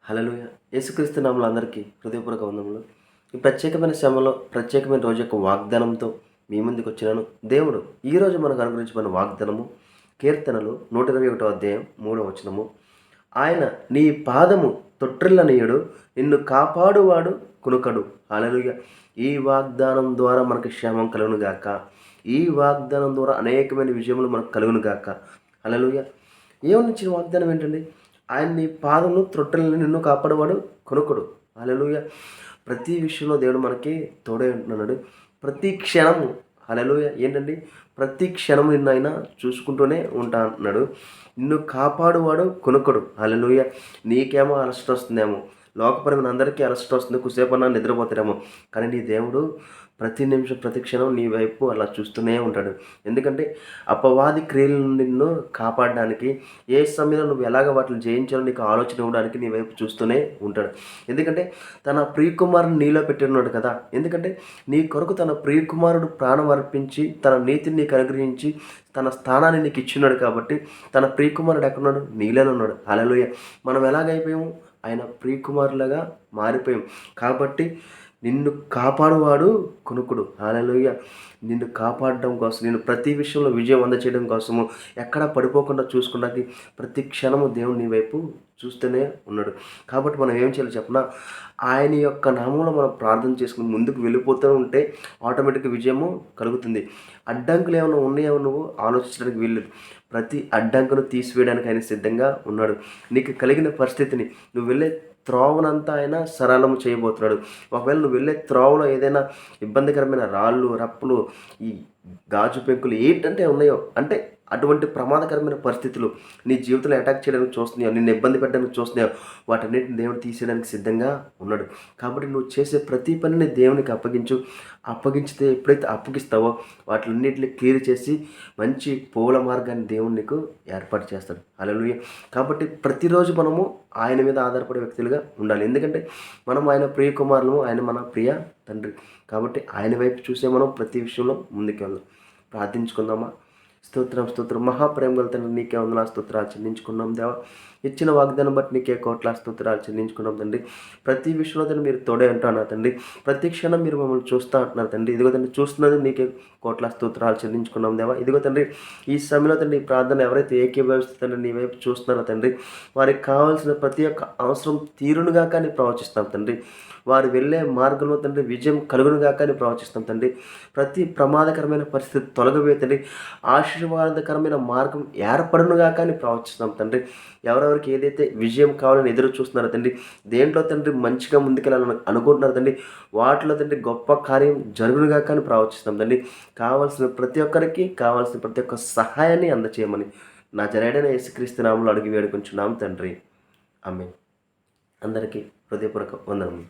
హల్లెలూయా! యేసుక్రీస్తు నామములో అందరికీ హృదయపూర్వక వందనములు. ఈ ప్రత్యేకమైన శ్రమలో, ప్రత్యేకమైన రోజు యొక్క వాగ్దానంతో మీ ముందుకొచ్చినాను. దేవుడు ఈరోజు మనకు అనుగ్రహించిన వాగ్దానము కీర్తనలు 121 అధ్యాయం 3వ వచనము. ఆయన నీ పాదము తొట్రిల్లనీయడు, నిన్ను కాపాడువాడు కునుకడు. హల్లెలూయా! ఈ వాగ్దానం ద్వారా మనకు క్షేమం కలుగును గాక. ఈ వాగ్దానం ద్వారా అనేకమైన విజయములు మనకు కలుగును గాక. హల్లెలూయా! ఏమనిచ్చిన వాగ్దానం ఏంటండి? ఆయన నీ పాదమును త్రొట్టెలను నిన్ను కాపాడేవాడు కొనుక్కుడు. హల్లెలూయా! ప్రతి విషయంలో దేవుడు మనకి తోడే ఉంటున్నాడు. ప్రతి క్షణము హల్లెలూయా! ఏంటండి, ప్రతి క్షణము నిన్ను ఆయన చూసుకుంటూనే ఉంటా అంటున్నాడు. నిన్ను కాపాడువాడు కొనుక్కడు. హల్లెలూయా! నీకేమో అలసట వస్తుందేమో, లోకపరమైన అందరికీ అలసట వస్తుంది, కుసేపన్నా నిద్రపోతారేమో, కానీ నీ దేవుడు ప్రతి నిమిషం ప్రతి క్షణం నీ వైపు అలా చూస్తూనే ఉంటాడు. ఎందుకంటే అపవాది క్రియల నుండి నిన్ను కాపాడడానికి, ఏ సమయంలో నువ్వు ఎలాగ వాటిని జయించాలో నీకు ఆలోచన ఇవ్వడానికి నీ వైపు చూస్తూనే ఉంటాడు. ఎందుకంటే తన ప్రియకుమారుని నీలో పెట్టి ఉన్నాడు కదా. ఎందుకంటే నీ కొరకు తన ప్రియకుమారుడు ప్రాణం అర్పించి తన నీతిని నీకు అనుగ్రహించి తన స్థానాన్ని నీకు ఇచ్చిన్నాడు. కాబట్టి తన ప్రియకుమారుడు ఎక్కడున్నాడు? నీలోనే ఉన్నాడు. హల్లెలూయా! మనం ఎలాగైపోయాము? ఆయన ప్రియకుమారులుగా మారిపోయాం. కాబట్టి నిన్ను కాపాడువాడు కునుకుడు. హల్లెలూయా! నిన్ను కాపాడడం కోసం, నేను ప్రతి విషయంలో విజయం అందచేయడం కోసము, ఎక్కడా పడిపోకుండా చూసుకోవడానికి ప్రతి క్షణము దేవుడు నీ వైపు చూస్తూనే ఉన్నాడు. కాబట్టి మనం ఏం చేయాలో చెప్పనా? ఆయన యొక్క నామంలో మనం ప్రార్థన చేసుకుని ముందుకు వెళ్ళిపోతూ ఉంటే ఆటోమేటిక్గా విజయము కలుగుతుంది. అడ్డంకులు ఏమైనా ఉన్నాయో నువ్వు ఆలోచించడానికి వీల్లేదు. ప్రతి అడ్డంకును తీసివేయడానికి ఆయన సిద్ధంగా ఉన్నాడు. నీకు కలిగిన పరిస్థితిని, నువ్వు వెళ్ళే త్రోవనంతా ఆయన సరళము చేయబోతున్నాడు. ఒకవేళ నువ్వు వెళ్ళే త్రోవలో ఏదైనా ఇబ్బందికరమైన రాళ్ళు, రప్పులు, ఈ గాజు పెంకులు ఏంటంటే ఉన్నాయో, అంటే అటువంటి ప్రమాదకరమైన పరిస్థితులు నీ జీవితంలో అటాక్ చేయడానికి చూస్తున్నాయో, నిన్ను ఇబ్బంది పెట్టడానికి చూస్తున్నాయో, వాటన్నిటిని దేవుడు తీసేయడానికి సిద్ధంగా ఉన్నాడు. కాబట్టి నువ్వు చేసే ప్రతి పనిని దేవునికి అప్పగించితే ఎప్పుడైతే అప్పగిస్తావో వాటిలన్నింటినీ క్లియర్ చేసి మంచి పూల మార్గాన్ని దేవుడు నీకు ఏర్పాటు చేస్తాడు. హల్లెలూయా! కాబట్టి ప్రతిరోజు మనము ఆయన మీద ఆధారపడే వ్యక్తులుగా ఉండాలి. ఎందుకంటే మనం ఆయన ప్రియ కుమారులము, ఆయన మన ప్రియ తండ్రి. కాబట్టి ఆయన వైపు చూసే మనం ప్రతి విషయంలో ముందుకు వెళ్దాం. ప్రార్థించుకుందామా? స్తోత్రం మహాప్రేమ గల తండ్రి, నీకే వందనాల స్తోత్రాలు చెల్లించుకున్నాం దేవా. ఇచ్చిన వాగ్దానం బట్టి నీకే కోట్ల స్తోత్రాలు చెల్లించుకున్నాం తండ్రి. ప్రతి విషయంలో తండ్రి మీరు తోడే అంటున్నారు తండ్రి. ప్రతి క్షణం మీరు మమ్మల్ని చూస్తూ అంటున్నారు తండ్రి. ఇదిగో తండ్రి, చూస్తున్నది నీకే కోట్ల స్తోత్రాలు చెల్లించుకున్నాం దేవా. ఇదిగో తండ్రి, ఈ సమయంలో తండ్రి ఈ ప్రార్థన ఎవరైతే ఏకీభవిస్తుందో నీ వైపు చూస్తున్నారో తండ్రి, వారికి కావాల్సిన ప్రతి ఒక్క అవసరం తీరునుగా కానీ ప్రవచిస్తాం తండ్రి. వారు వెళ్ళే మార్గంలో తండ్రి విజయం కలుగునుగా కానీ ప్రవచిస్తాం తండ్రి. ప్రతి ప్రమాదకరమైన పరిస్థితి తొలగవే తండ్రి, ఆశీర్వాదకరమైన మార్గం ఏర్పడునుగా కానీ ప్రవచిస్తాం తండ్రి. ఎవరెవరికి ఏదైతే విజయం కావాలని ఎదురు చూస్తున్నారో తండ్రి, దేంట్లో తండ్రి మంచిగా ముందుకెళ్ళాలని అనుకుంటున్నారు తండ్రి, వాటిలో తండ్రి గొప్ప కార్యం జరుగునుగా కానీ ప్రవచిస్తాం తండ్రి. కావాల్సిన ప్రతి ఒక్కరికి కావాల్సిన ప్రతి ఒక్క సహాయాన్ని అందచేయమని నా జరేడైన యేసుక్రీస్తు నామములో అడిగి వేడుకొంచున్నాం తండ్రి. ఆమేన్. అందరికీ హృదయపూర్వక వందనములు.